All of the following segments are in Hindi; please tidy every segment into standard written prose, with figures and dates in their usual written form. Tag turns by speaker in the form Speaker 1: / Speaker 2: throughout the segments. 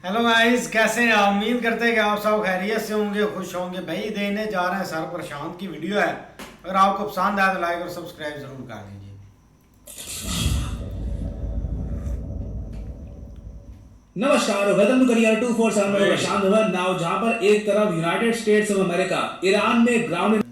Speaker 1: हेलो गाइस, कैसे हैं आप? उम्मीद करते हैं कि आप सब खैरियत से होंगे, खुश होंगे। भाई देने जा रहे हैं सर प्रशांत की वीडियो है। अगर आपको पसंद आए तो लाइक और सब्सक्राइब जरूर कर दीजिए।
Speaker 2: नमस्कार, वेलकम टू करियर 247 में प्रशांत भवन नाउ। जहां पर एक तरफ United states of America Iran में ग्राउंड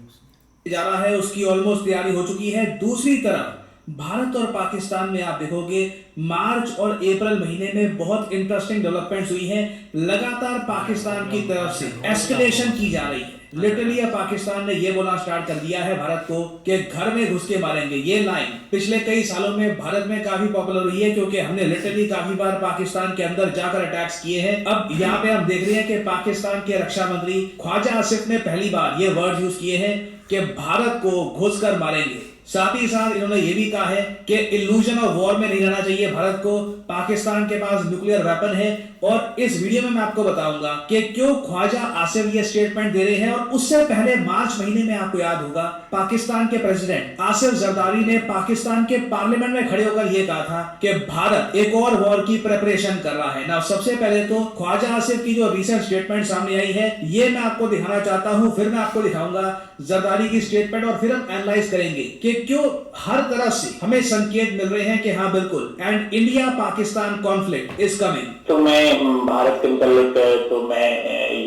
Speaker 2: जा रहा है, उसकी ऑलमोस्ट तैयारी हो चुकी है। दूसरी तरफ भारत और पाकिस्तान में आप देखोगे मार्च और अप्रैल महीने में बहुत इंटरेस्टिंग डेवलपमेंट्स हुई हैं। लगातार पाकिस्तान की तरफ से एस्केलेशन की जा रही है। लिटरली पाकिस्तान ने यह बोलना स्टार्ट कर दिया है भारत को कि घर में घुस के मारेंगे। ये लाइन पिछले कई सालों में भारत में काफी पॉपुलर हुई है, क्योंकि हमने लिटरली काफी बार पाकिस्तान के अंदर जाकर अटैक्स किए हैं। अब यहाँ पे हम देख रहे हैं कि पाकिस्तान के रक्षा मंत्री ख्वाजा आसिफ ने पहली बार ये वर्ड यूज किए हैं कि भारत को घुसकर मारेंगे। साथ ही साथ इन्होंने ये भी कहा है कि इल्यूजन ऑफ वॉर में नहीं रहना चाहिए भारत को। पाकिस्तान के पास न्यूक्लियर वेपन है। और इस वीडियो में मैं आपको बताऊंगा कि क्यों ख्वाजा आसिफ ये स्टेटमेंट दे रहे हैं। और उससे पहले मार्च महीने में आपको याद होगा पाकिस्तान के प्रेसिडेंट आसिफ जरदारी ने पाकिस्तान के पार्लियामेंट में खड़े होकर यह कहा था कि भारत एक और वॉर की प्रिपरेशन कर रहा है ना। सबसे पहले तो ख्वाजा आसिफ की जो रिसेंट स्टेटमेंट सामने आई है ये मैं आपको दिखाना चाहता हूं, फिर मैं आपको दिखाऊंगा जरदारी की स्टेटमेंट और फिर हम एनालाइज करेंगे कि क्यों हर तरफ से हमें संकेत मिल रहे हैं कि हाँ बिल्कुल and India Pakistan conflict is coming.
Speaker 3: तो मैं भारत के मुतालिक तो मैं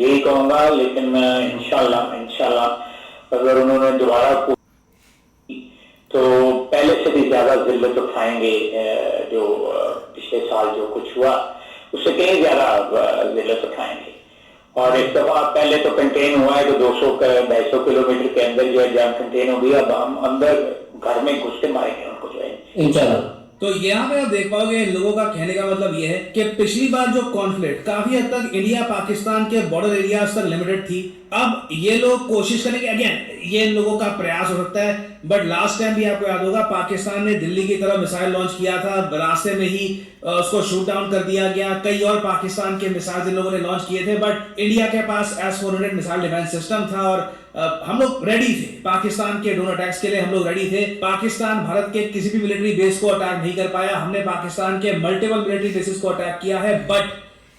Speaker 3: यही कहूंगा, लेकिन इंशाल्लाह अगर उन्होंने दोबारा तो पहले से भी ज्यादा जिल्लत उठाएंगे। जो पिछले साल जो कुछ हुआ उससे कहीं ज्यादा जिल्लत उठाएंगे। और एक दफा पहले तो कंटेन हुआ है तो 200-250 किलोमीटर के अंदर जो है जंग कंटेन हो गई। अब हम अंदर घर में घुस के मारेंगे उनको जो है इंशाल्लाह।
Speaker 2: तो यहाँ पे आप देख पाओगे इन लोगों का कहने का मतलब ये है कि पिछली बार जो कॉन्फ्लिक्ट काफी हद तक इंडिया पाकिस्तान के बॉर्डर एरियाज तक लिमिटेड थी। अब ये लोग कोशिश करेंगे, अगेन ये इन लोगों का प्रयास हो सकता है, बट लास्ट टाइम भी आपको याद होगा पाकिस्तान ने दिल्ली की तरफ मिसाइल लॉन्च किया था, रास्ते में ही उसको शूट डाउन कर दिया गया। कई और पाकिस्तान के मिसाइल इन लोगों ने लॉन्च किए थे, बट इंडिया के पास S-400 मिसाइल डिफेंस सिस्टम था और हम लोग रेडी थे पाकिस्तान के ड्रोन अटैक्स के लिए। हम लोग रेडी थे। पाकिस्तान भारत के किसी भी मिलिट्री बेस को अटैक नहीं कर पाया। हमने पाकिस्तान के मल्टीपल मिलिट्री बेसिस को अटैक किया है। बट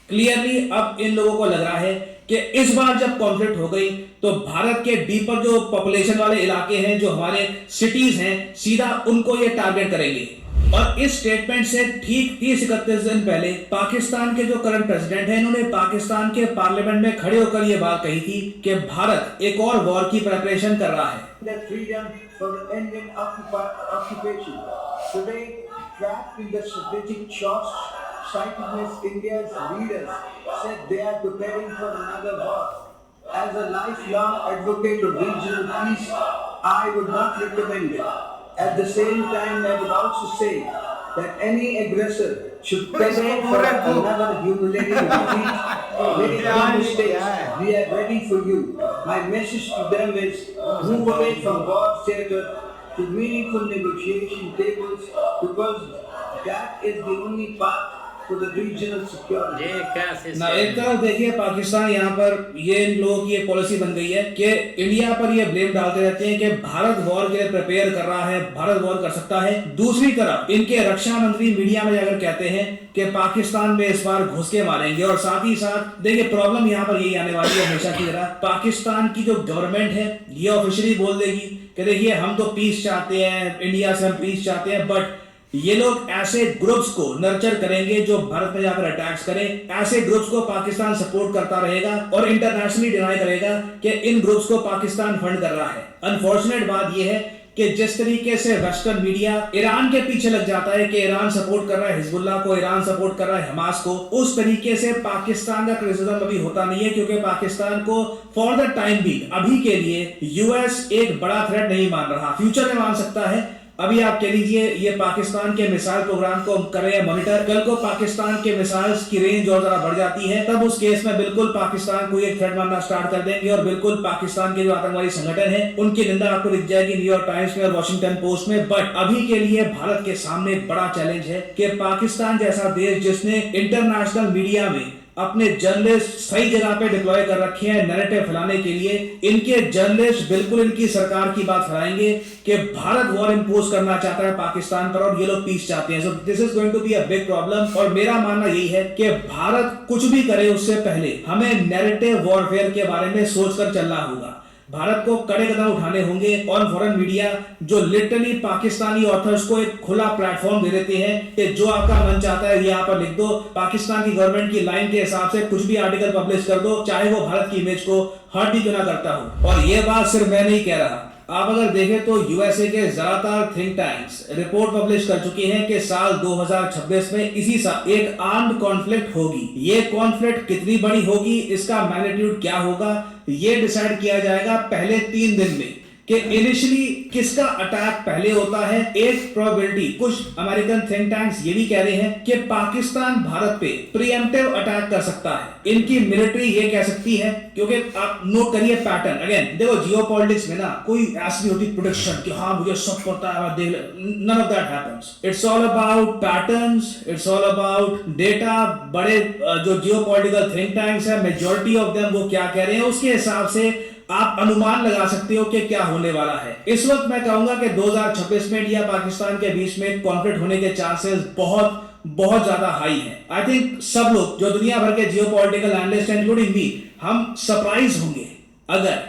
Speaker 2: क्लियरली अब इन लोगों को लग रहा है कि इस बार जब कॉन्फ्लिक्ट हो गई तो भारत के डीपर जो पॉपुलेशन वाले इलाके हैं, जो हमारे सिटीज हैं, सीधा उनको ये टारगेट करेंगे। और इस स्टेटमेंट से ठीक 30-31 दिन पहले पाकिस्तान के जो करंट प्रेसिडेंट हैं, इन्होंने पाकिस्तान के पार्लियामेंट में खड़े होकर यह बात कही थी कि भारत एक और वॉर की प्रिपरेशन कर रहा है।
Speaker 4: India's leaders said they are preparing for another war. As a lifelong advocate of regional peace, I would not recommend it. At the same time, I would also say that any aggressor should prepare for another humiliating defeat. Make no mistakes, we are ready for you. My message to them is move away from war theater to meaningful negotiation tables, because that is the only path for the regional security.
Speaker 2: ना एक तरफ देखिए पाकिस्तान यहाँ पर ये इन लोगों की एक पॉलिसी बन गई है कि इंडिया पर ये ब्लेम डालते रहते हैं कि भारत वॉर के लिए प्रिपेयर कर रहा है, भारत वॉर कर सकता है। दूसरी तरफ इनके रक्षा मंत्री मीडिया में जाकर कहते हैं कि पाकिस्तान में इस बार घुस के मारेंगे। और साथ ही साथ देखिए प्रॉब्लम यहाँ पर यही आने वाली है हमेशा की तरह। पाकिस्तान की जो गवर्नमेंट है ये ऑफिशियली बोल देगी कि देखिए हम तो पीस चाहते हैं, इंडिया से हम पीस चाहते हैं, बट ये लोग ऐसे ग्रुप्स को नर्चर करेंगे जो भारत में जाकर अटैक्स करें। ऐसे ग्रुप्स को पाकिस्तान सपोर्ट करता रहेगा और इंटरनेशनली डिनाई करेगा कि इन ग्रुप्स को पाकिस्तान फंड कर रहा है। अनफॉर्चुनेट बात यह है कि जिस तरीके से वेस्टर्न मीडिया ईरान के पीछे लग जाता है कि ईरान सपोर्ट कर रहा है हिजबुल्लाह को, ईरान सपोर्ट कर रहा है हमास को, उस तरीके से पाकिस्तान का क्रिटिसिज्म अभी होता नहीं है, क्योंकि पाकिस्तान को फॉर द टाइम भी अभी के लिए यूएस एक बड़ा थ्रेट नहीं मान रहा। फ्यूचर में मान सकता है। अभी आप कह लीजिए ये पाकिस्तान के मिसाइल प्रोग्राम को कर रहे हैं मॉनिटर, कल को पाकिस्तान के मिसाइल्स की रेंज और ज्यादा बढ़ जाती है, तब उस केस में बिल्कुल पाकिस्तान को एक थ्रेट मानना स्टार्ट कर देंगे और बिल्कुल पाकिस्तान के जो आतंकवादी संगठन है उनकी निंदा आपको दिख जाएगी न्यूयॉर्क टाइम्स में और वॉशिंगटन पोस्ट में। बट अभी के लिए भारत के सामने एक बड़ा चैलेंज है कि पाकिस्तान जैसा देश जिसने इंटरनेशनल मीडिया में अपने जर्नलिस्ट सही जगह पे डिप्लॉय कर रखे हैं नैरेटिव फैलाने के लिए। इनके जर्नलिस्ट बिल्कुल इनकी सरकार की बात फैलाएंगे कि भारत वॉर इंपोज करना चाहता है पाकिस्तान पर और ये लोग पीस चाहते हैं। So this is going to be a big problem. और मेरा मानना यही है कि भारत कुछ भी करे उससे पहले हमें नैरेटिव वॉरफेयर के बारे में सोचकर चलना होगा। भारत को कड़े कदम उठाने होंगे ऑन फॉरेन मीडिया जो लिटरली पाकिस्तानी ऑथर्स को एक खुला प्लेटफॉर्म दे देते हैं कि जो आपका मन चाहता है यहाँ पर लिख दो, पाकिस्तान की गवर्नमेंट की लाइन के हिसाब से कुछ भी आर्टिकल पब्लिश कर दो, चाहे वो भारत की इमेज को हर्ट ही क्यों ना करता हो। और ये बात सिर्फ मैं नहीं कह रहा, आप अगर देखें तो यूएसए के ज्यादातर थिंक टैंक्स रिपोर्ट पब्लिश कर चुके हैं कि साल 2026 में इसी साल एक आर्म्ड कॉन्फ्लिक्ट होगी। ये कॉन्फ्लिक्ट कितनी बड़ी होगी, इसका मैग्नीट्यूड क्या होगा, ये डिसाइड किया जाएगा पहले 3 दिन में कि इनिशियली किसका अटैक पहले होता है। एक प्रोबेबिलिटी कुछ अमेरिकन थिंक टैंक्स ये भी कह रहे हैं कि पाकिस्तान भारत पे प्रीएम्प्टिव अटैक कर सकता है। इनकी मिलिट्री ये कह सकती है, क्योंकि आप नोट करिए पैटर्न। अगेन देखो जियोपॉलिटिक्स में ना कोई ऐसी होती प्रेडिक्शन कि हाँ मुझे सब पता है, देख none of that happens. It's all about patterns, it's all about data. बड़े जो जियोपॉलिटिकल थिंक टैंक्स है मेजॉरिटी ऑफ देम वो क्या कह रहे हैं उसके हिसाब से आप अनुमान लगा सकते हो कि क्या होने वाला है। इस वक्त मैं कहूंगा कि 2026 में इंडिया पाकिस्तान के बीच में कॉन्फ्लिक्ट होने के चांसेस बहुत ज्यादा हाई हैं। आई थिंक सब लोग जो दुनिया भर के जियोपॉलिटिकल एनालिस्ट इंक्लूडिंग मी, हम सरप्राइज होंगे अगर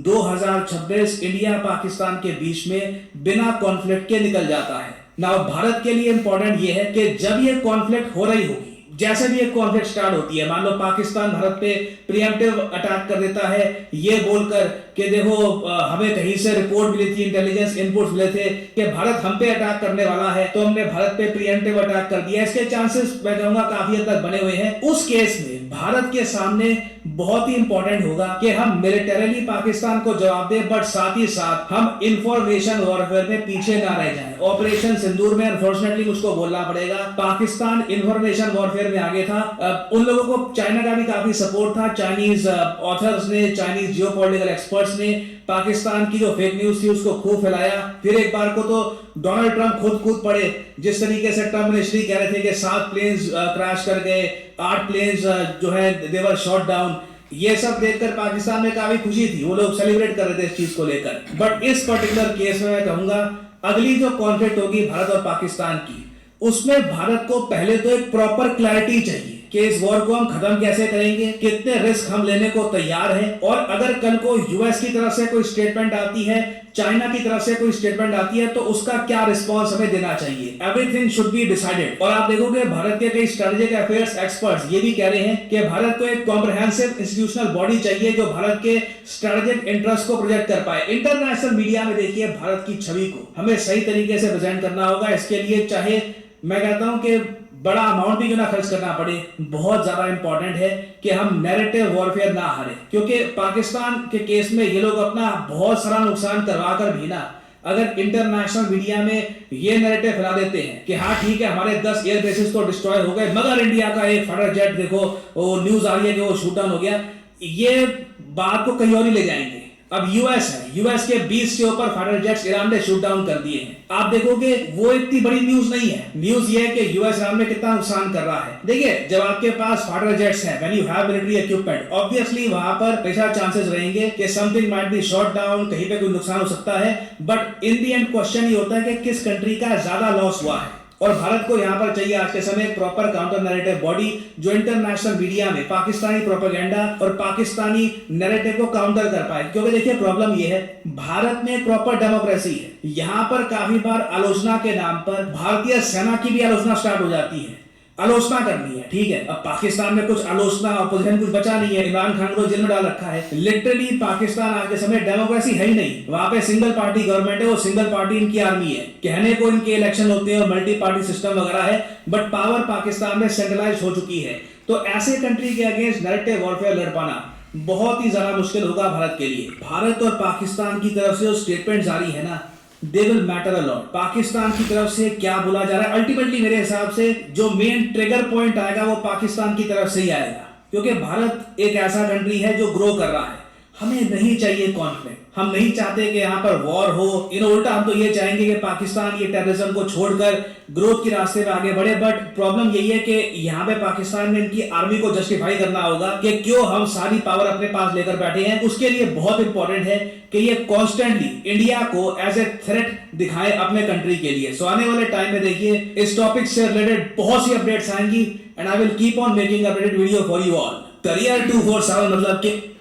Speaker 2: 2026 इंडिया पाकिस्तान के बीच में बिना कॉन्फ्लिक्ट के निकल जाता है ना। भारत के लिए इंपॉर्टेंट यह है कि जब ये कॉन्फ्लिक्ट हो रही होगी, जैसे भी एक कॉन्फ्लिक्ट स्टार्ट होती है, मान लो पाकिस्तान भारत पे प्रीएम्प्टिव अटैक कर देता है ये बोलकर कि देखो हमें कहीं से रिपोर्ट मिली थी, इंटेलिजेंस इनपुट्स मिले थे कि भारत हम पे अटैक करने वाला है, तो हमने भारत पे प्रीएम्प्टिव अटैक कर दिया। इसके चांसेस मैं कहूंगा काफी हद तक बने हुए हैं। उस केस में भारत के सामने बहुत ही इंपॉर्टेंट होगा कि हम मिलिटरीली पाकिस्तान को जवाब दें, बट साथ ही साथ हम इंफॉर्मेशन वॉरफेयर में पीछे ना रह जाएं। ऑपरेशन सिंदूर में अनफॉर्चुनेटली मुझको बोलना पड़ेगा, पाकिस्तान इंफॉर्मेशन वॉरफेयर में आगे था। उन लोगों को चाइना का भी काफी सपोर्ट था, चाइनीज ऑथर्स ने, चाइनीज जियोपॉलिटिकल एक्सपर्ट्स ने पाकिस्तान की जो फेक न्यूज थी उसको खूब फैलाया। फिर एक बार को तो डोनाल्ड ट्रंप खुद पड़े, जिस तरीके से ट्रंप मिनिस्ट्री कह रहे थे कि 7 प्लेन्स क्रैश कर गए, 8 प्लेन्स जो है दे वर शॉट डाउन। ये सब देखकर पाकिस्तान में काफी खुशी थी, वो लोग सेलिब्रेट कर रहे थे इस चीज को लेकर। बट इस पर्टिकुलर केस में मैं कहूंगा अगली जो कॉन्फ्लिक्ट होगी भारत और पाकिस्तान की, उसमें भारत को पहले तो एक प्रॉपर क्लैरिटी चाहिए कि इस वॉर को हम खत्म कैसे करेंगे, कितने रिस्क हम लेने को तैयार हैं। और अगर कल को यूएस की तरफ से कोई स्टेटमेंट आती है, चाइना की तरफ से कोई स्टेटमेंट आती है, तो उसका क्या रिस्पॉन्स हमें देना चाहिए। Everything should be decided. और आप देखोगे भारत के कई स्ट्रेटेजिक अफेयर्स एक्सपर्ट्स ये भी कह रहे हैं कि भारत को एक कॉम्प्रिहेंसिव इंस्टीट्यूशनल बॉडी चाहिए जो भारत के स्ट्रेटेजिक इंटरेस्ट को प्रोजेक्ट कर पाए। इंटरनेशनल मीडिया में देखिए भारत की छवि को हमें सही तरीके से प्रेजेंट करना होगा। इसके लिए चाहे मैं कहता हूं कि बड़ा अमाउंट भी क्यों ना खर्च करना पड़े, बहुत ज्यादा इंपॉर्टेंट है कि हम नैरेटिव वॉरफेयर ना हारे। क्योंकि पाकिस्तान के केस में ये लोग अपना बहुत सारा नुकसान करवा कर भी ना, अगर इंटरनेशनल मीडिया में ये नैरेटिव फैला देते हैं कि हाँ ठीक है हमारे 10 एयर बेसिस तो डिस्ट्रॉय हो गए, मगर इंडिया का एक फाइटर जेट देखो वो न्यूज आ रही है कि वो शूट डाउन हो गया, ये बात को कहीं और ही ले जाएंगे। अब यूएस है, यूएस के 20 से ऊपर फाइटर जेट्स ईरान ने शूट डाउन कर दिए हैं। आप देखोगे वो इतनी बड़ी न्यूज नहीं है। न्यूज ये है कि यूएस ईरान में कितना नुकसान कर रहा है। देखिए जब आपके पास फाइटर जेट्स हैं, when you have military equipment, obviously वहां पर पैसा चांसेस रहेंगे कि something might be shot down, कहीं पे कोई नुकसान हो सकता है। But in the and question ये होता है कि किस कंट्री का ज्यादा लॉस हुआ है। और भारत को यहां पर चाहिए आज के समय एक प्रॉपर काउंटर नैरेटिव बॉडी जो इंटरनेशनल मीडिया में पाकिस्तानी प्रोपेगेंडा और पाकिस्तानी नैरेटिव को काउंटर कर पाए। क्योंकि देखिए प्रॉब्लम यह है, भारत में प्रॉपर डेमोक्रेसी है, यहां पर काफी बार आलोचना के नाम पर भारतीय सेना की भी आलोचना स्टार्ट हो जाती है। आलोचना करनी है, ठीक है। अब पाकिस्तान में कुछ आलोचना ऑपोजिशन कुछ बचा नहीं है, इमरान खान को जेल में डाल रखा है। लिटरली पाकिस्तान आज के समय डेमोक्रेसी है ही नहीं, वहां पे सिंगल पार्टी गवर्नमेंट है, वो सिंगल पार्टी इनकी आर्मी है। कहने को इनके इलेक्शन होते हैं और मल्टी पार्टी सिस्टम वगैरह है, बट पावर पाकिस्तान में सेंट्रलाइज हो चुकी है। तो ऐसे कंट्री के अगेंस्ट नैरेटिव वॉरफेयर लड़ पाना बहुत ही ज्यादा मुश्किल होगा भारत के लिए। भारत और पाकिस्तान की तरफ से जो स्टेटमेंट जारी है ना, they will matter a lot. Pakistan की तरफ से क्या बोला जा रहा है, अल्टीमेटली मेरे हिसाब से जो मेन ट्रिगर पॉइंट आएगा वो पाकिस्तान की तरफ से ही आएगा। क्योंकि भारत एक ऐसा कंट्री है जो ग्रो कर रहा है, हमें नहीं चाहिए कॉन्फ्लिक्ट, हम नहीं चाहते कि यहाँ पर वॉर हो। उल्टा हम तो ये चाहेंगे कि पाकिस्तान ये टेररिज्म को छोड़कर ग्रोथ के रास्ते पे आगे बढ़े। बट प्रॉब्लम यही है कि यहाँ पे पाकिस्तान में इनकी आर्मी को जस्टिफाई करना होगा कि क्यों हम सारी पावर अपने पास लेकर बैठे हैं। उसके लिए बहुत इंपॉर्टेंट है कि ये कॉन्स्टेंटली इंडिया को एज ए थ्रेट दिखाए अपने कंट्री के लिए। सो आने वाले टाइम में देखिए इस टॉपिक से रिलेटेड बहुत सी अपडेट्स आएंगी and I will keep on making updated video for you all. Career 247 मतलब कि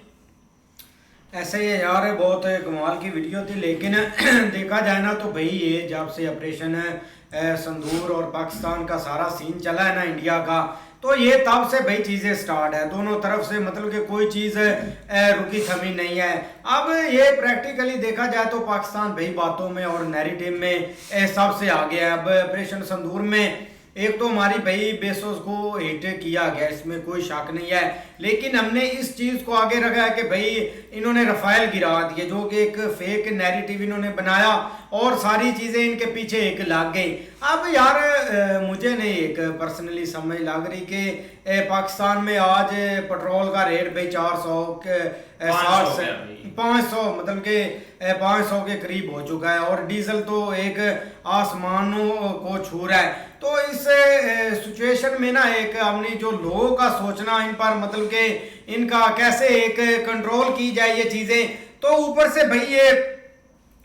Speaker 1: ऐसे ही यार बहुत कमाल की वीडियो थी, लेकिन देखा जाए ना तो भाई ये जब से ऑपरेशन संदूर और पाकिस्तान का सारा सीन चला है ना इंडिया का, तो ये तब से भाई चीज़ें स्टार्ट है दोनों तरफ से, मतलब कि कोई चीज़ रुकी थमी नहीं है। अब ये प्रैक्टिकली देखा जाए तो पाकिस्तान भाई बातों में और नैरेटिव में सबसे आगे है। अब ऑपरेशन संदूर में एक तो हमारी भाई बेसोस को हिट किया गया, इसमें कोई शक नहीं है, लेकिन हमने इस चीज़ को आगे रखा है कि भाई इन्होंने रफाइल गिरा दिए, जो कि एक फेक नैरेटिव इन्होंने बनाया और सारी चीज़ें इनके पीछे एक लग गई। अब यार मुझे नहीं एक पर्सनली समझ लग रही कि पाकिस्तान में आज पेट्रोल का रेट भाई 400 500 मतलब कि 500 के करीब हो चुका है और डीजल तो एक आसमानों को छू रहा है। तो इस सिचुएशन में ना एक अपनी जो लोगों का सोचना इन पर, मतलब कि इनका कैसे एक कंट्रोल की जाए ये चीज़ें, तो ऊपर से भाई ये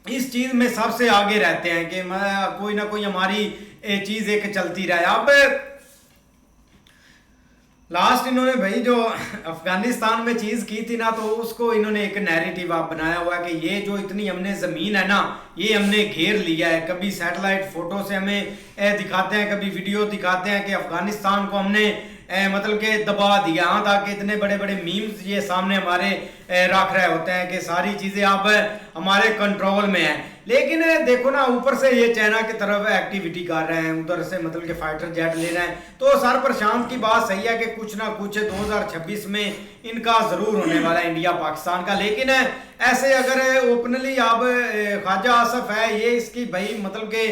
Speaker 1: इस चीज़ में सबसे आगे रहते हैं कि कोई ना कोई हमारी चीज़ एक चलती रहे। अब लास्ट इन्होंने भाई जो अफगानिस्तान में चीज़ की थी ना, तो उसको इन्होंने एक नैरेटिव आप बनाया हुआ है कि ये जो इतनी हमने ज़मीन है ना ये हमने घेर लिया है। कभी सैटेलाइट फ़ोटो से हमें दिखाते हैं, कभी वीडियो दिखाते हैं कि अफगानिस्तान को हमने मतलब कि दबा दिया, यहाँ तक इतने बड़े बड़े मीम्स ये सामने हमारे रख रहे होते हैं कि सारी चीज़ें अब हमारे कंट्रोल में है। लेकिन देखो ना ऊपर से ये चाइना की तरफ एक्टिविटी कर रहे हैं, उधर से मतलब कि फाइटर जेट ले रहे हैं। तो सर प्रशांत की बात सही है कि कुछ ना कुछ 2026 में इनका ज़रूर होने वाला है इंडिया पाकिस्तान का। लेकिन ऐसे अगर ओपनली अब ख्वाजा आसफ है ये इसकी भाई मतलब कि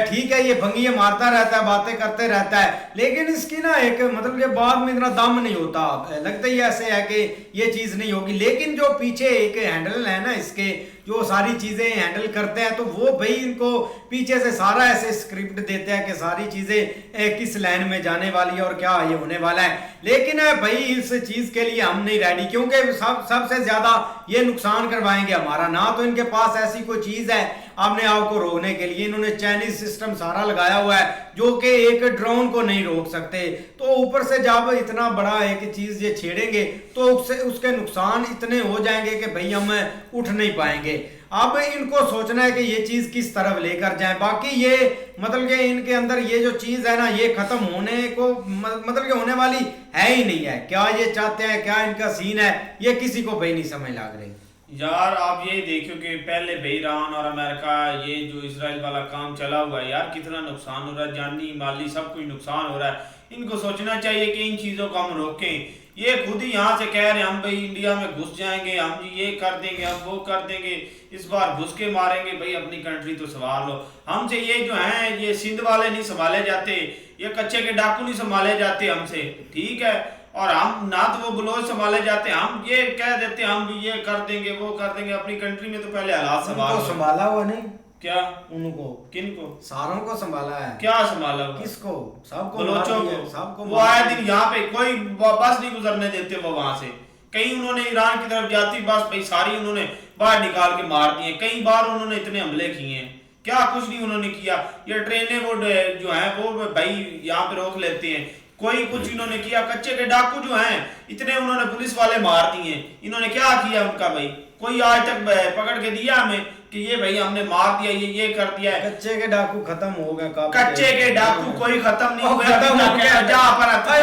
Speaker 1: ठीक है ये भंगियाँ मारता रहता है, बातें करते रहता है, लेकिन इसकी ना एक मतलब कि बाद में इतना दम नहीं होता, लगता ही ऐसे है कि ये चीज़ नहीं होगी। लेकिन जो पीछे एक हैंडल है ना इसके, जो सारी चीज़ें हैंडल करते हैं, तो वो भाई इनको पीछे से सारा ऐसे स्क्रिप्ट देते हैं कि सारी चीज़ें किस लाइन में जाने वाली है और क्या ये होने वाला है। लेकिन भाई इस चीज़ के लिए हम नहीं रेडी, क्योंकि सबसे ज़्यादा ये नुकसान करवाएंगे हमारा। ना तो इनके पास ऐसी कोई चीज़ है अपने आप को रोकने के लिए, इन्होंने चाइनीज सिस्टम सारा लगाया हुआ है जो कि एक ड्रोन को नहीं रोक सकते। तो ऊपर से जब इतना बड़ा एक चीज़ ये छेड़ेंगे तो उसके नुकसान इतने हो जाएंगे कि भाई हम उठ नहीं पाएंगे। अब इनको सोचना है कि ये चीज़ किस तरफ लेकर जाए। बाकी ये मतलब कि इनके अंदर ये जो चीज़ है ना ये ख़त्म होने को मतलब कि होने वाली है ही नहीं है। क्या ये चाहते हैं, क्या इनका सीन है, ये किसी को भाई नहीं समझ लग रही।
Speaker 5: यार आप यही देखो कि पहले भाई ईरान और अमेरिका ये जो इजराइल वाला काम चला हुआ है यार, कितना नुकसान हो रहा है, जानी माली सब कुछ नुकसान हो रहा है। इनको सोचना चाहिए कि इन चीज़ों को हम रोकें। ये खुद ही यहाँ से कह रहे हैं हम भाई इंडिया में घुस जाएंगे, हम जी ये कर देंगे, हम वो कर देंगे, इस बार घुस के मारेंगे। भाई अपनी कंट्री तो संभाल लो। हमसे ये जो हैं ये सिंध वाले नहीं संभाले जाते, ये कच्चे के डाकू नहीं संभाले जाते हमसे, ठीक है। और हम ना तो वो बलोच संभाले जाते, हम ये कह देते हम भी ये कर देंगे वो कर देंगे। अपनी कंट्री में तो पहले हालात
Speaker 1: संभाला हुआ नहीं
Speaker 5: क्या,
Speaker 1: उनको
Speaker 5: किनको,
Speaker 1: सारों को संभाला है।
Speaker 5: क्या संभाला हुआ,
Speaker 1: किसको, सबको,
Speaker 5: बलोचों को,
Speaker 1: सबको।
Speaker 5: वो आए दिन यहाँ पे कोई बस नहीं गुजरने देते वो वहां से। कहीं उन्होंने ईरान की तरफ जाती बस भाई सारी उन्होंने बाहर निकाल के मार दी है। कई बार उन्होंने इतने हमले किए हैं, क्या कुछ नहीं उन्होंने किया। ये ट्रेनें वो जो है वो भाई यहाँ पे रोक लेते हैं, कोई कुछ इन्होंने किया। कच्चे के डाकू जो हैं इतने उन्होंने पुलिस वाले मार दिए, इन्होंने क्या किया उनका भाई, कोई आज तक पकड़ के दिया हमें कि ये भाई हमने मार दिया, ये कर दिया है।
Speaker 1: कच्चे के डाकू खत्म हो गए,
Speaker 5: कच्चे के डाकू कोई खत्म नहीं हुए,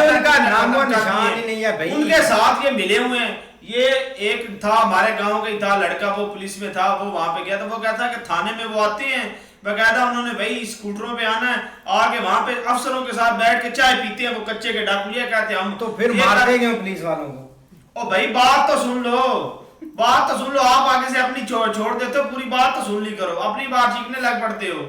Speaker 1: उनका नाम और निशान ही नहीं है भाई।
Speaker 5: उनके साथ ये मिले हुए हैं। ये एक था हमारे गांव का ही था लड़का, वो पुलिस में था, वो वहां पे गया था, वो कहता है कि थाने में वो आते हैं बकायदा, उन्होंने भाई स्कूटरों पे आना है, आके वहां पे अफसरों के साथ बैठ के चाय पीते हैं। वो कच्चे के डाकू ये कहते हैं हम
Speaker 1: तो फिर मार देंगे पुलिस वालों को।
Speaker 5: ओ भाई बात तो सुन लो, बात तो सुन लो। आप आगे से अपनी छोड़ देते हो, पूरी बात तो सुन ली करो, अपनी बात सीखने लग पड़ते हो।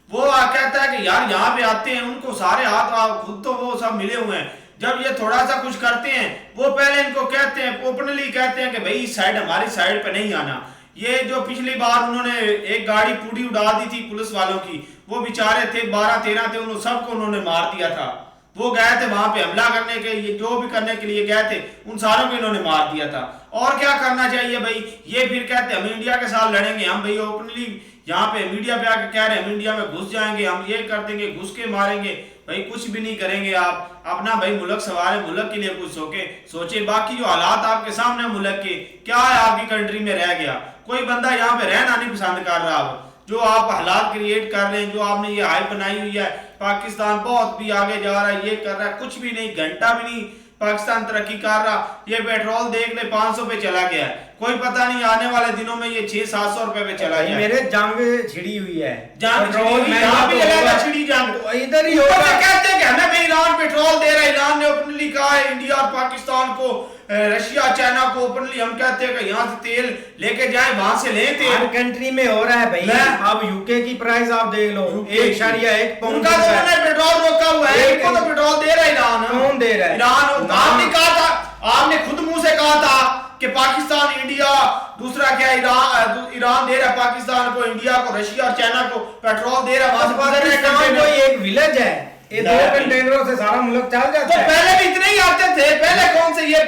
Speaker 5: वो कहता है कि यार यहाँ पे आते हैं, उनको सारे हाथ खुद तो वो सब मिले हुए हैं, जब ये थोड़ा सा कुछ करते हैं वो पहले इनको कहते हैं, ओपनली कहते हैं कि भाई इस साइड हमारी साइड पे नहीं आना। ये जो पिछली बार उन्होंने एक गाड़ी पूरी उड़ा दी थी पुलिस वालों की, वो बेचारे थे 12-13 थे, उन सबको उन्होंने मार दिया था। वो गए थे वहां पे हमला करने के, ये जो भी करने के लिए गए थे उन सारों को इन्होंने मार दिया था। और क्या करना चाहिए भाई? ये फिर कहते हैं हम इंडिया के साथ लड़ेंगे, हम भाई ओपनली यहाँ पे मीडिया पे आके कह रहे हैं हम इंडिया में घुस जाएंगे, हम ये कर देंगे, घुस के मारेंगे। भाई कुछ भी नहीं करेंगे आप, अपना भाई मुल्क सवार है, मुल्क के लिए कुछ सोचे। बाकी जो हालात आपके सामने मुल्क के क्या है, आपकी कंट्री में रह गया, कोई बंदा यहाँ पे रहना नहीं पसंद कर रहा। अब जो आप हालात क्रिएट कर रहे हैं, जो आपने ये हाइप बनाई हुई है, पाकिस्तान बहुत भी आगे जा रहा है, ये कर रहा है, कुछ भी नहीं, घंटा भी नहीं पाकिस्तान तरक्की कर रहा। ये पेट्रोल देख ले 500 पे चला गया है, कोई पता नहीं आने वाले दिनों में ये 600-700 रुपए पे चला जाए।
Speaker 1: मेरे जंग छिड़ी हुई है,
Speaker 5: जंग छिड़ी जंग
Speaker 1: तो इधर ही
Speaker 5: ऊपर
Speaker 1: होगा।
Speaker 5: से कहते हैं कि हमें भाई ईरान पेट्रोल दे रहा है। ईरान ने ओपनली कहा है इंडिया और पाकिस्तान को, रशिया चाइना को ओपनली हम कहते हैं कि यहाँ से तेल लेके जाए, वहां से ले तेल।
Speaker 1: हर कंट्री में हो रहा है भाई। अब यूके की प्राइस आप देख लो, 1.1 पाउंड
Speaker 5: उनका तो उन्होंने पेट्रोल रोका हुआ है, इनको तो पेट्रोल दे रहा है ईरान।
Speaker 1: कौन दे रहा है?
Speaker 5: ईरान। आपने कहा था, आपने खुद मुंह से कहा था कि पाकिस्तान, इंडिया, दूसरा क्या ईरान दे रहा है पाकिस्तान को, इंडिया को, रशिया और चाइना को पेट्रोल दे रहा है। वहां से
Speaker 1: पाकिस्तान कोई एक विलेज है, ये 2 कंटेनरों से सारा मुल्क चल जाता
Speaker 5: तो
Speaker 1: है।
Speaker 5: पहले भी इतने ही आते थे, पहले कौन से ये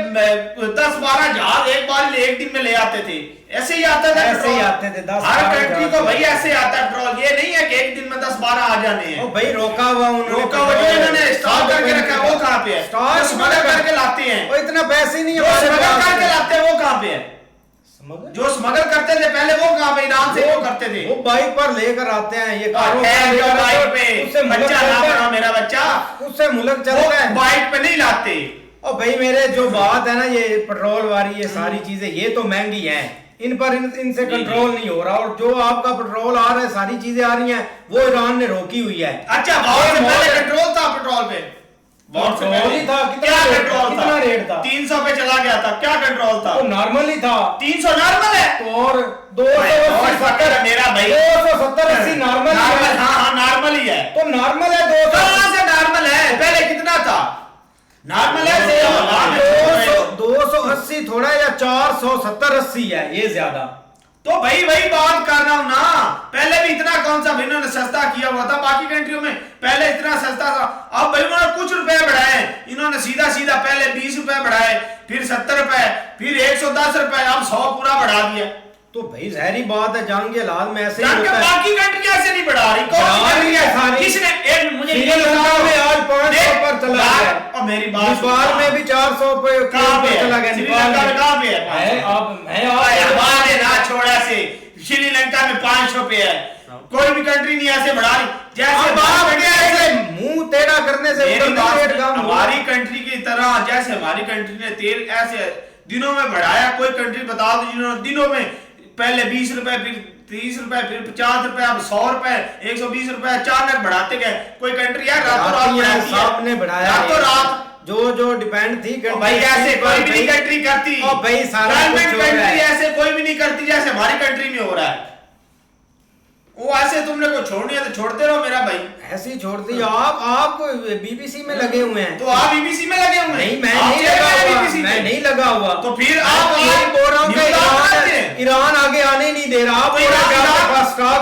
Speaker 5: 10-12 जहाज एक बार एक दिन में ले आते थे, ऐसे ही आता था।
Speaker 1: ऐसे ही आते थे 10
Speaker 5: हर कंट्री को भाई ऐसे आता है पेट्रोल, ये नहीं है कि एक दिन में 10-12 आ जाने हैं।
Speaker 1: ओ भाई रोका हुआ उन्होंने,
Speaker 5: रोका हुआ जो इन्होंने स्टॉक करके रखा है वो कहां पे है?
Speaker 1: स्टॉक
Speaker 5: स्मगल करके लाते हैं,
Speaker 1: ओ इतना पैसे नहीं है
Speaker 5: जो
Speaker 1: हमारे
Speaker 5: स्मगल
Speaker 1: पास।
Speaker 5: करके लाते हैं वो कहां पे है? जो स्मगल करते थे पहले वो कहां पे? ईरान से वो करते थे,
Speaker 1: वो बाइक पर लेकर आते हैं, ये
Speaker 5: बाइक पे।
Speaker 1: उससे मुल्क
Speaker 5: बच्चा ना
Speaker 1: चलता
Speaker 5: बना
Speaker 1: है,
Speaker 5: मेरा बच्चा,
Speaker 1: उससे मुल्क
Speaker 5: वो
Speaker 1: चलता है।
Speaker 5: बाइक पे नहीं लाते।
Speaker 1: और भाई मेरे जो बात है ना, ये पेट्रोल वाली ये सारी चीजें ये तो महंगी हैं, इन पर इनसे कंट्रोल नहीं हो रहा। और जो आपका पेट्रोल आ रहा है, सारी चीजें आ रही हैं, वो ईरान ने रोकी हुई है।
Speaker 5: अच्छा, वॉर से पहले कंट्रोल था पेट्रोल पे? वॉर से
Speaker 1: पेट्रोल ही
Speaker 5: पहले
Speaker 1: था,
Speaker 5: क्या कंट्रोल था?
Speaker 1: कितना रेट था?
Speaker 5: 300 पे चला गया था, क्या कंट्रोल था?
Speaker 1: तो नॉर्मल ही था।
Speaker 5: 300 नॉर्मल है
Speaker 1: तो और
Speaker 5: और फकर है मेरा भाई।
Speaker 1: 270-80 नॉर्मल है।
Speaker 5: हाँ नॉर्मल ही है।
Speaker 1: तो नॉर्मल है 200।
Speaker 5: कहां से नॉर्मल है? पहले कितना था नॉर्मल है?
Speaker 1: 280 थोड़ा, या 470-80 है, ये ज्यादा।
Speaker 5: तो भाई वही बात कर रहा हूं ना, पहले भी इतना कौन सा इन्होंने सस्ता किया हुआ था? बाकी कंट्रियों में पहले इतना सस्ता था, अब भाई उन्होंने कुछ रुपए बढ़ाए, इन्होंने सीधा सीधा पहले 20 रुपए बढ़ाए, फिर 70 रुपए, फिर 110 रुपए, अब 100 पूरा बढ़ा दिया।
Speaker 1: तो भाई जहरी बात है, जंग के हालात में ऐसे ही
Speaker 5: जान के
Speaker 1: होता है।
Speaker 5: बाकी कंट्री ऐसे नहीं बढ़ा रही,
Speaker 1: बढ़ा रही है सारी।
Speaker 5: किसने? एक मुझे ये
Speaker 1: श्रीलंका
Speaker 5: बताओ,
Speaker 1: में आज 500 पर चला गया,
Speaker 5: और मेरी बात
Speaker 1: नेपाल में भी 400 पे
Speaker 5: कहां पे
Speaker 1: चला गया।
Speaker 5: श्रीलंका में कहां पे है? हमारे ना छोड़ा से श्रीलंका में 500 पे है, कोई भी कंट्री नहीं ऐसे बढ़ा रही। जैसे
Speaker 1: ऐसे मुंह टेढ़ा करने से
Speaker 5: हमारी कंट्री की तरह, जैसे हमारी कंट्री ने तेल ऐसे दिनों में बढ़ाया, कोई कंट्री बताओ तो जिन्होंने दिनों में पहले 20 रुपए, फिर 30 रुपए, फिर 50 रुपए, अब 100 रुपए, 120 रुपए, अचानक बढ़ाते गए। कोई कंट्री यार रातों रात
Speaker 1: सबने बढ़ाया,
Speaker 5: रातों रात
Speaker 1: जो डिपेंड थी
Speaker 5: भाई, ऐसे कोई भी नहीं कंट्री करती।
Speaker 1: और भाई सारा कुछ हो रहा है,
Speaker 5: ऐसे कोई भी नहीं करती जैसे हमारी कंट्री में हो रहा है। वो ऐसे तुमने को छोड़नी है तो छोड़ते रहो मेरा भाई,
Speaker 1: ऐसे ही छोड़ दी। आप बीबीसी में लगे हुए हैं,
Speaker 5: तो आप बीबीसी में लगे हुए हैं?
Speaker 1: नहीं, मैं नहीं लगा हुआ, मैं नहीं लगा हुआ।
Speaker 5: तो फिर आप
Speaker 1: यही बोल रहा हूँ कि ईरान आगे आने नहीं दे रहा। आप स्टॉक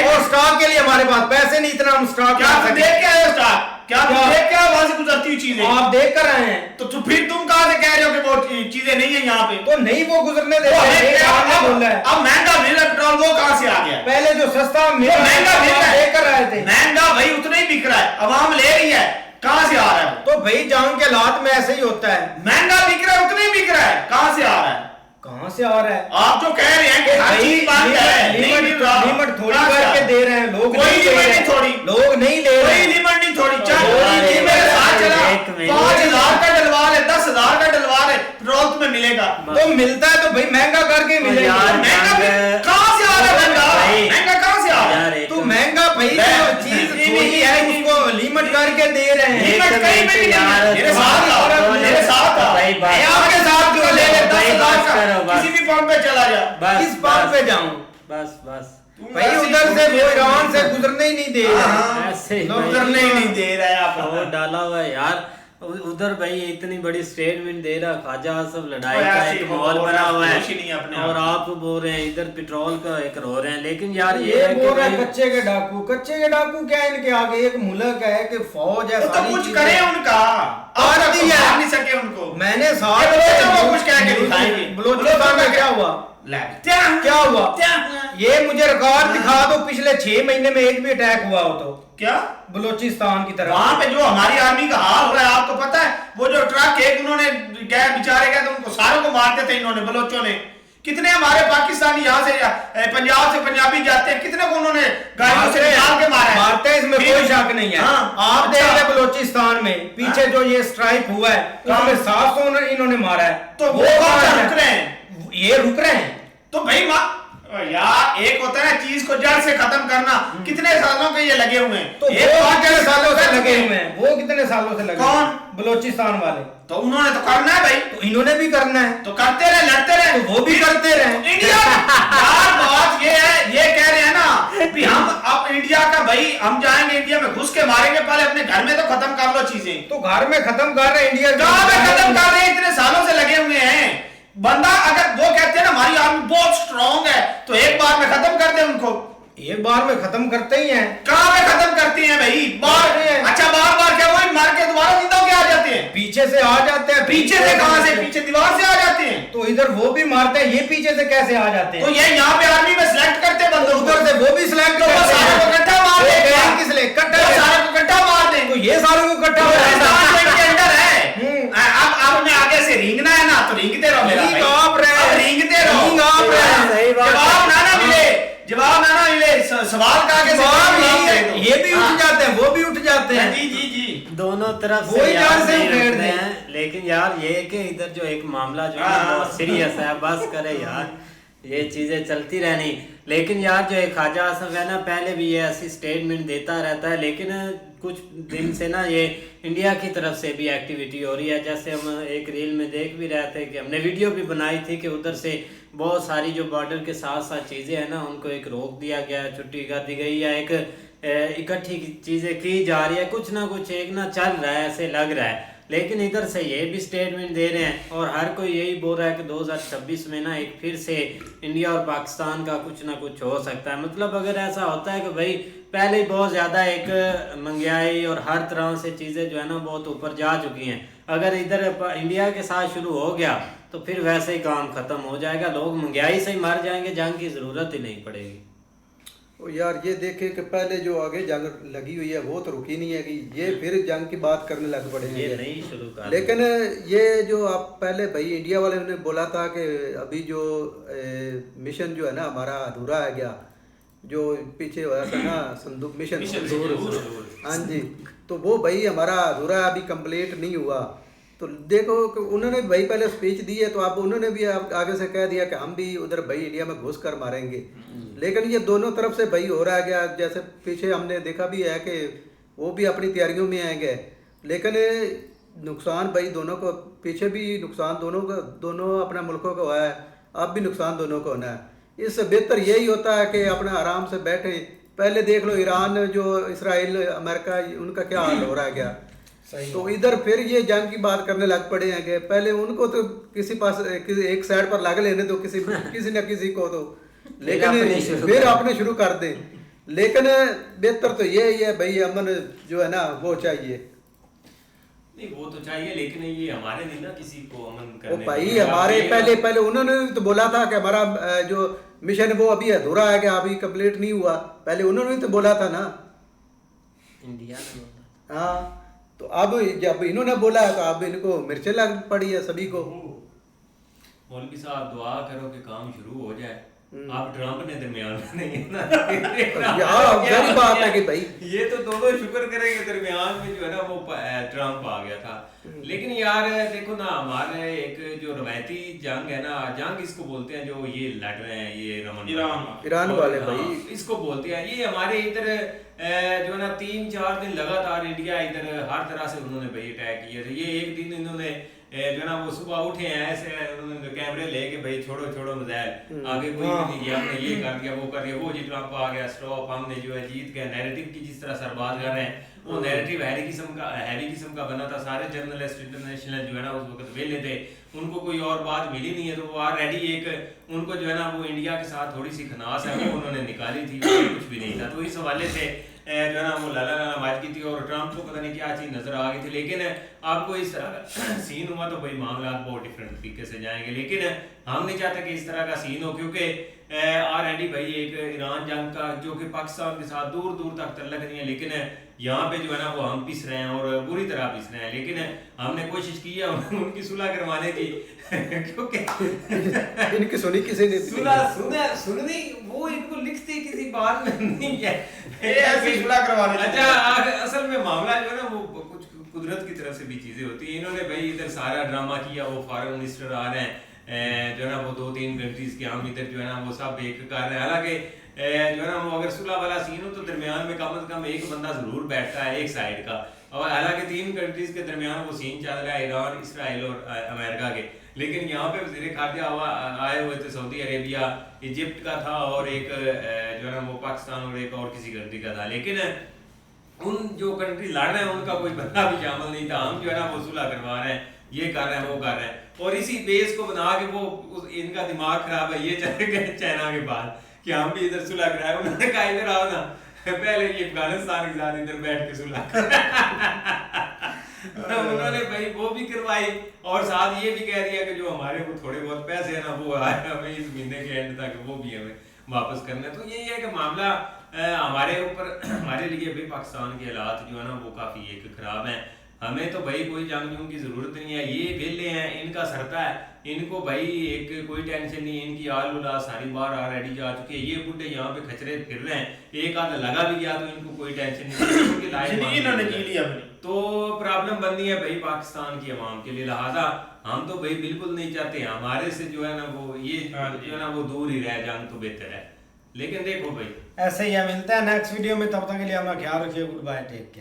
Speaker 1: और स्टॉक के लिए हमारे पास पैसे नहीं, इतना हम स्टॉक
Speaker 5: क्या देख के आए हो? स्टॉक क्या देख के वहां से गुजरती हुई चीजें
Speaker 1: आप देख कर आए हैं,
Speaker 5: तो फिर तुम कहां से कह रहे हो कि वो चीजें नहीं है यहाँ पे?
Speaker 1: तो नहीं वो गुजरने दे रहे हैं।
Speaker 5: अब महंगा मिल रहा पेट्रोल, वो कहां से आ गया?
Speaker 1: पहले जो सस्ता
Speaker 5: महंगा मिल रहा है,
Speaker 1: लेकर आए थे,
Speaker 5: महंगा भाई उतना ही बिक रहा है, अवाम ले रही है, कहां से आ रहा है?
Speaker 1: तो भाई जंग के हालात में ऐसे ही होता है,
Speaker 5: महंगा बिक रहा है, उतना ही बिक रहा है, कहां से आ रहा है?
Speaker 1: कहां से आ रहा है?
Speaker 5: आप जो कह रहे हैं कि हर चीज बात है,
Speaker 1: लिमिट थोड़ी करके दे रहे हैं लोग,
Speaker 5: कोई लिमिट नहीं थोड़ी,
Speaker 1: लोग नहीं ले रहे,
Speaker 5: कोई लिमिट नहीं थोड़ी। चल मेरे साथ चला, 5000 का डलवा ले, 10,000 का डलवा ले, पेट्रोल तुम्हें मिलेगा।
Speaker 1: तो मिलता है तो भाई महंगा करके मिलेगा।
Speaker 5: महंगा कहां से आ रहा है? महंगा कहां से आ रहा है?
Speaker 1: तो महंगा भाई जो चीज नहीं है उसको लिमिट करके दे रहे हैं।
Speaker 5: लिमिट कहीं पे नहीं है। मेरे साथ आओ, मेरे साथ आओ, मैं आपके साथ जो ले ले 10,000 का, किसी भी पंप पे चला जा।
Speaker 1: किस पंप पे जाऊं?
Speaker 6: बस
Speaker 1: भाई उधर से वो ईरान से गुजरने ही नहीं दे रहे,
Speaker 6: ऐसे ही
Speaker 5: गुजरने ही नहीं दे रहा है। आप
Speaker 6: वो डाला हुआ है यार, उधर भाई इतनी बड़ी स्टेटमेंट दे रहा ख्वाजा आसिफ, लड़ाई
Speaker 5: तो
Speaker 6: का
Speaker 5: ऐसे
Speaker 6: एक
Speaker 5: वो
Speaker 6: माहौल
Speaker 5: बोल
Speaker 6: बना
Speaker 5: रहा है,
Speaker 6: हुआ
Speaker 5: होश ही नहीं है अपने
Speaker 6: है और
Speaker 5: आप
Speaker 6: आप बोल रहे हैं इधर पेट्रोल का एक रो रहे हैं। लेकिन यार
Speaker 1: ये
Speaker 6: है कि
Speaker 1: बोल रहा है
Speaker 6: भाई-
Speaker 1: कच्चे के डाकू, कच्चे के डाकू क्या है इनके आगे? एक मुल्क है कि फौज है,
Speaker 5: तो
Speaker 1: सारी
Speaker 5: कुछ
Speaker 1: चीजें-
Speaker 5: करे उनका, आप
Speaker 1: कर
Speaker 5: तो
Speaker 1: दिया।
Speaker 5: मार नहीं सके उनको।
Speaker 1: मैंने
Speaker 5: ये बलोचों को कुछ कह के दिखाएंगे।
Speaker 1: बलोचिस्तान में क्या हुआ? क्या हुआ? ये मुझे रिकॉर्ड दिखा दो, पिछले 6 महीने में एक भी अटैक हुआ हो तो
Speaker 5: क्या
Speaker 1: बलोचिस्तान की तरफ।
Speaker 5: वहां पे जो हमारी आर्मी का हाल हो रहा है आपको पता है? वो जो ट्रक एक उन्होंने गए बेचारे गए तो उनको सारों को मारते थे इन्होंने, बलोचों ने। कितने हमारे पाकिस्तानी यहाँ से पंजाब से पंजाबी जाते हैं, कितने को उन्होंने गाड़ियों से निकाल के मारा है।
Speaker 1: मारते हैं, इसमें कोई शक नहीं है।
Speaker 5: हाँ,
Speaker 1: आप
Speaker 5: अच्छा।
Speaker 1: देख रहे बलोचिस्तान में पीछे जो ये स्ट्राइक हुआ है उसमें 700 इन्होंने मारा है।
Speaker 5: तो वो कौन सा रुक रहे हैं?
Speaker 1: ये रुक रहे हैं।
Speaker 5: तो भाई यार एक होता है ना चीज को जड़ से खत्म करना, कितने सालों के ये लगे हुए हैं।
Speaker 1: तो वो कितने सालों से लगे हुए हैं? वो कितने सालों से लगे?
Speaker 5: कौन?
Speaker 1: बलोचिस्तान वाले।
Speaker 5: तो उन्होंने तो करना है भाई,
Speaker 1: तो इन्होंने भी करना है,
Speaker 5: तो करते रहे, लड़ते रहे,
Speaker 1: तो वो भी करते रहे।
Speaker 5: इंडिया यार बात ये है, ये कह रहे हैं ना कि हम अब इंडिया का भाई हम जाएंगे इंडिया में घुस के मारेंगे, पहले अपने घर में तो खत्म कर लो चीजें।
Speaker 1: तो घर में खत्म कर रहे हैं, इंडिया
Speaker 5: कहां में खत्म कर रहे हैं? इतने सालों से लगे हुए हैं। बंदा अगर वो कहते हैं ना हमारी आर्मी बहुत स्ट्रांग है, तो एक बार में खत्म कर दे उनको।
Speaker 1: एक बार में खत्म करते ही हैं।
Speaker 5: कहां में खत्म करते हैं भाई? बार अच्छा बार बार क्या वही मार के दोबारा जिंदा होके आ जाते हैं?
Speaker 1: पीछे से आ जाते हैं।
Speaker 5: पीछे से कहां से? पीछे दीवार से आ जाते हैं।
Speaker 1: तो इधर वो भी मारते हैं, ये पीछे से कैसे आ जाते हैं?
Speaker 5: तो ये यहाँ पे आर्मी में सिलेक्ट करते हैं बंदों को,
Speaker 1: उधर से वो भी सिलेक्ट
Speaker 5: तो वो सारे को इकट्ठा मार दे।
Speaker 1: किस लिए इकट्ठा?
Speaker 5: वो सारे को इकट्ठा मार दे।
Speaker 1: तो ये सारों को इकट्ठा हो
Speaker 5: पाकिस्तान
Speaker 1: जाता
Speaker 5: के अंदर है।
Speaker 1: हम्म।
Speaker 5: अब मैं आगे से रींगना है ना, तो रींगते रहो मेरा
Speaker 1: रींग
Speaker 5: भाई।
Speaker 1: आप रहे।
Speaker 5: अब रींगते रहो।
Speaker 1: रींग आप रहे।
Speaker 6: सही बात है।
Speaker 5: जवाब ना मिले, जवाब ना मिले, सवाल का आगे से
Speaker 1: जवाब
Speaker 5: जवाब
Speaker 1: यही
Speaker 5: दे
Speaker 1: है,
Speaker 5: दो।
Speaker 1: ये भी उठ जाते हैं, वो भी उठ जाते हैं।
Speaker 5: जी जी जी।
Speaker 6: दोनों तरफ
Speaker 1: वही
Speaker 6: से यार
Speaker 1: जान से
Speaker 6: नहीं
Speaker 1: उखेड़
Speaker 6: रुकते
Speaker 1: दें।
Speaker 6: हैं। लेकिन यार ये है कि इधर जो एक मामला जो है
Speaker 5: हाँ।
Speaker 6: बहुत सीरियस है, बस करे यार, ये चीजें चलती रहनी। लेकिन यार जो एक ख्वाजा आसिफ है ना, पहले भी ये ऐसी स्टेटमेंट देता रहता है, लेकिन कुछ दिन से ना ये इंडिया की तरफ से भी एक्टिविटी हो रही है। जैसे हम एक रील में देख भी रहे थे कि हमने वीडियो भी बनाई थी कि उधर से बहुत सारी जो बॉर्डर के साथ साथ चीज़ें हैं ना, उनको एक रोक दिया गया है, छुट्टी कर दी गई है, एक इकट्ठी चीज़ें की जा रही है, कुछ ना कुछ एक ना चल रहा है, ऐसे लग रहा है। लेकिन इधर से ये भी स्टेटमेंट दे रहे हैं और हर कोई यही बोल रहा है कि 2026 में ना एक फिर से इंडिया और पाकिस्तान का कुछ ना कुछ हो सकता है। मतलब अगर ऐसा होता है कि भाई पहले ही बहुत ज़्यादा एक महंगाई और हर तरह से चीज़ें जो है ना बहुत ऊपर जा चुकी हैं, अगर इधर इंडिया के साथ शुरू हो गया तो फिर वैसे ही काम ख़त्म हो जाएगा, लोग महंगाई से ही मर जाएंगे, जंग की ज़रूरत ही नहीं पड़ेगी।
Speaker 7: तो यार ये देखे कि पहले जो आगे जंग लगी हुई है वो तो रुकी नहीं है कि ये फिर जंग की बात करने लग पड़े
Speaker 6: ये
Speaker 7: हैं।
Speaker 6: नहीं शुरू कर
Speaker 7: लेकिन ये जो आप पहले भाई इंडिया वाले ने बोला था कि अभी जो मिशन जो है ना हमारा अधूरा है गया, जो पीछे हुआ था ना संदूक मिशन हाँ जी, तो वो भाई हमारा अधूरा अभी कंप्लीट नहीं हुआ। तो देखो कि उन्होंने भाई पहले स्पीच दी है, तो अब उन्होंने भी आगे से कह दिया कि हम भी उधर भाई इंडिया में घुस कर मारेंगे। लेकिन ये दोनों तरफ से भाई हो रहा है क्या, जैसे पीछे हमने देखा भी है कि वो भी अपनी तैयारियों में आएंगे, लेकिन नुकसान भाई दोनों को, पीछे भी नुकसान दोनों अपने मुल्कों को हुआ है, अब भी नुकसान दोनों को होना है। इससे बेहतर यही होता है कि अपना आराम से बैठे। पहले देख लो ईरान जो इसराइल अमेरिका उनका क्या हाल हो रहा है क्या, तो इधर फिर ये जंग की बात करने लग पड़े हैं कि पहले उनको तो किसी पास एक साइड पर लग लेने दो किसी न किसी को, तो लेकिन फिर अपने शुरू कर दें। लेकिन बेहतर तो ये ही है भाई, अमन जो है ना वो चाहिए।
Speaker 8: नहीं वो तो चाहिए, लेकिन ये हमारे नहीं ना किसी को अमन
Speaker 7: वो
Speaker 8: करने
Speaker 7: भाई हमारे पहले उन्होंने तो बोला था कि हमारा जो मिशन है वो अभी अधूरा है, कि अभी कंप्लीट नहीं हुआ, पहले उन्होंने तो बोला था ना
Speaker 6: इंडिया ने बोला।
Speaker 7: हाँ, तो अब जब इन्होंने बोला है तो अब इनको मिर्चें लग पड़ी है सभी को।
Speaker 8: मौलवी साहब दुआ करो कि काम शुरू हो जाए। आप ट्रम्प ने दरमियान में नहीं है ना
Speaker 7: यार वही बात है कि भाई
Speaker 8: ये तो दोनों शुक्र करेंगे दरमियान में जो है ना वो ट्रम्प आ गया था। लेकिन यार देखो ना, हमारे एक जो रवायती जंग है ना, जंग इसको बोलते हैं जो ये लड़ रहे हैं ये
Speaker 7: ईरान वाले
Speaker 8: हाँ,
Speaker 7: भाई
Speaker 8: इसको बोलते हैं। ये हमारे इधर जो है ना 3-4 दिन लगातार इंडिया इधर हर तरह से उन्होंने भाई अटैक किए थे। ये एक दिन इन्होंने जो ना वो सुबह उठे हैं ऐसे उन्होंने कैमरे लेके भाई छोड़ो छोड़ो मिसाइल आगे कोई भी नहीं गया, हमने ये कर दिया वो कर दिया, वो जी ट्रंप आ गया स्टॉप, हमने जो है जीत गए। नैरेटिव की जिस तरह सरबाज कर रहे हैं वो नैरेटिव हैवी किस्म का बना था। सारे जर्नलिस्ट इंटरनेशनल जो है ना उस वक्त वेले थे, उनको कोई और बात मिली नहीं है, तो वो ऑलरेडी एक उनको जो है ना वो इंडिया के साथ थोड़ी सी खनास है वो उन्होंने निकाली थी, कुछ भी नहीं था। तो इस हवाले से जो है ना वो लाला बात की थी और ट्रंप को पता नहीं क्या चीज़ नजर आ गई थी। लेकिन आपको इस तरह सीन हुआ तो भाई मामला बहुत डिफरेंट तरीके से जाएंगे, लेकिन हम नहीं चाहते कि इस तरह का सीन हो, क्योंकि ऑलरेडी भाई एक ईरान जंग का जो कि पाकिस्तान के साथ दूर दूर तक तल्लक नहीं है, लेकिन यहाँ पे जो है ना वो हम पिस रहे हैं और बुरी तरह पिस रहे हैं। लेकिन हमने कोशिश की है उनकी सुलह करवाने की क्योंकि
Speaker 7: इनकी सुनी किसी ने
Speaker 8: सुननी वो इनको लिखती किसी बात में नहीं है
Speaker 5: ऐसे सुलह करवाने।
Speaker 8: अच्छा असल में मामला जो है ना वो कुछ कुदरत की तरफ से भी चीजें होती हैं। इन्होंने भाई इधर सारा ड्रामा किया, वो फॉरेन मिनिस्टर आ रहे हैं जो है ना वो 2-3 कंट्रीज के, हम इधर जो है ना वो सब एक कर रहे हैं। हालांकि जो है ना वो अगर सुलह वाला सीन हो तो दरमियान में कम से कम एक बंदा जरूर बैठता है एक साइड का, और हालांकि 3 कंट्रीज के दरमियान वो सीन चल रहा है ईरान, इसराइल और अमेरिका के। लेकिन यहाँ पे वज़ीर ख़ारजा आए हुए थे सऊदी अरेबिया, इजिप्ट का था और एक जो है ना वो पाकिस्तान और एक और किसी कंट्री का था। लेकिन उन जो कंट्री लड़ रहे हैं उनका कोई बंदा भी शामिल नहीं था। हम जो है ना वो सुलह करवा रहे हैं, ये कर रहे हैं वो कर रहे हैं, और इसी बेस को बना के वो इनका दिमाग खराब है, ये चले गए चाइना के बाद कि हम भी इधर सुलह कराए। उन्होंने कहा इधर आओ ना, पहले ये अफगानिस्तान के साथ इधर बैठ के सुलह उन्होंने भाई वो भी करवाई और साथ ये भी कह दिया कि जो हमारे वो थोड़े बहुत पैसे है ना वो आए हमें इस महीने के एंड तक वो भी हमें वापस करना है। तो यही है कि मामला हमारे ऊपर हमारे लिए भी पाकिस्तान के हालात जो है ना वो काफ़ी एक ख़राब हैं। हमें तो भाई कोई जंग की ज़रूरत नहीं है, ये वेले हैं, इनका सरता है, इनको भाई एक कोई टेंशन नहीं, इनकी आल उला सारी बार ऑलरेडी जा चुकी है। ये बुढ़े यहाँ पे खचरे फिर रहे हैं, एक आधा लगा भी गया तो इनको कोई टेंशन नहीं,
Speaker 5: इन्होंने जी लिया अपनी।
Speaker 8: तो प्रॉब्लम बननी है भाई पाकिस्तान की आवाम के लिए। लिहाजा हम तो भाई बिल्कुल नहीं चाहते हमारे से जो है ना वो ये जो है ना वो दूर ही रह जंग तो बेहतर है। लेकिन देखो भाई
Speaker 1: ऐसे ही है, मिलते हैं नेक्स्ट वीडियो में, तब तक के लिए अपना ख्याल रखिए, गुड बाय, टेक केयर।